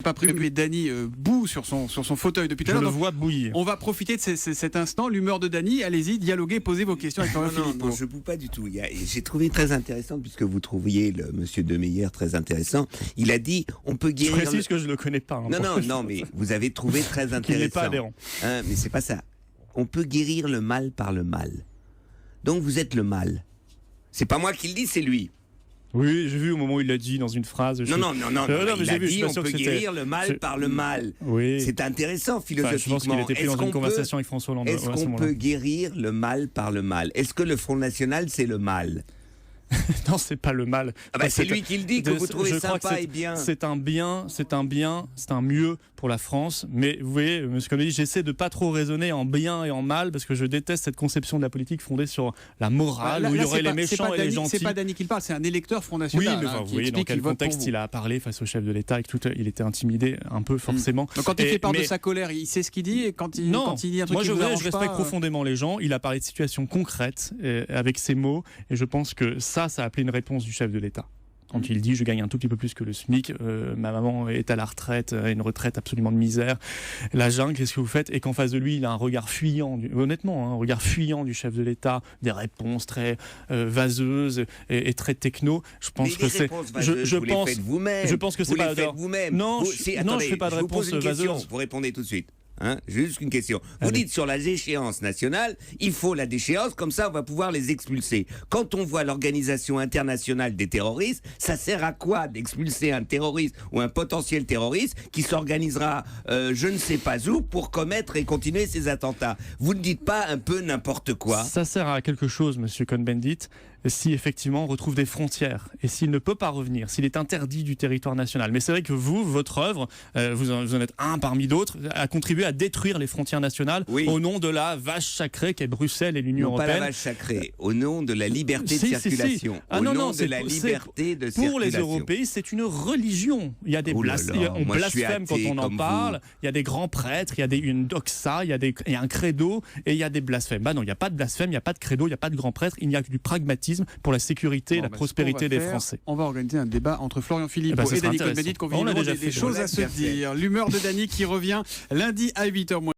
pas prévu, mais Dany bout sur son fauteuil depuis tout à l'heure. Je le vois bouillir. On va profiter de cet instant, l'humeur de Dany. Allez-y, dialoguez, posez vos questions avec Florian Philippot. Non, je boue pas du tout. J'ai trouvé très intéressant, puisque vous trouviez le monsieur De Meyer très intéressant. Il a dit, on peut guérir... Je précise que je le connais pas. Non, mais vous avez trouvé très intéressant. Il n'est pas adhérent. Mais c'est pas ça. On peut guérir le mal par le mal. Donc vous êtes le mal. C'est pas moi qui le dis, c'est lui. Oui, j'ai vu au moment où il l'a dit dans une phrase. Non, il a dit on peut guérir le mal par le mal. Oui. C'est intéressant philosophiquement. Je pense qu'il était plus dans une conversation avec François Hollande. Est-ce qu'on peut guérir le mal par le mal? Est-ce que le Front National, c'est le mal? Non, c'est pas le mal. C'est lui qui le dit, que vous trouvez sympa et bien. C'est un bien, c'est un mieux pour la France. Mais vous voyez, monsieur Combendit, j'essaie de pas trop raisonner en bien et en mal, parce que je déteste cette conception de la politique fondée sur la morale, où il y aurait les méchants et les gentils. C'est pas Dany qui le parle, c'est un électeur Front National. Oui, mais vous voyez dans quel contexte il a parlé face au chef de l'État, et que il était intimidé un peu, forcément. Donc quand il fait part de sa colère, il sait ce qu'il dit, et quand il dit un truc qui vous arrange pas... Je respecte profondément les gens. Il a parlé de situations concrètes avec ses mots, et je pense que ça a appelé une réponse du chef de l'État. Quand il dit je gagne un tout petit peu plus que le SMIC, ma maman est à la retraite, une retraite absolument de misère, la jungle, qu'est-ce que vous faites? Et qu'en face de lui, il a un regard fuyant, honnêtement, un regard fuyant du chef de l'État, des réponses très vaseuses et très techno. Je pense que c'est. Je pense que c'est pas. Non, je fais pas de réponse vaseuse. Vous répondez tout de suite. Juste une question. Vous dites sur la déchéance nationale, il faut la déchéance, comme ça on va pouvoir les expulser. Quand on voit l'Organisation internationale des terroristes, ça sert à quoi d'expulser un terroriste ou un potentiel terroriste qui s'organisera je ne sais pas où pour commettre et continuer ses attentats? Vous ne dites pas un peu n'importe quoi? Ça sert à quelque chose, monsieur Cohn-Bendit, si effectivement on retrouve des frontières et s'il ne peut pas revenir, s'il est interdit du territoire national. Mais c'est vrai que votre œuvre, vous en êtes un parmi d'autres, a contribué à détruire les frontières nationales au nom de la vache sacrée qu'est Bruxelles et l'Union européenne. Pas la vache sacrée, au nom de la liberté de circulation. Pour les Européens, c'est une religion. Il y a des on blasphème quand on en parle. Il y a des grands prêtres, il y a une doxa, il y a un credo et il y a des blasphèmes. Non, il n'y a pas de blasphème, il n'y a pas de credo, il n'y a pas de grands prêtres, il n'y a que du pragmatisme pour la sécurité et la prospérité des Français. On va organiser un débat entre Florian Philippot et Dany Cohn-Bendit, qu'on va des choses à se dire. L'humeur de Dany qui revient lundi à 8h.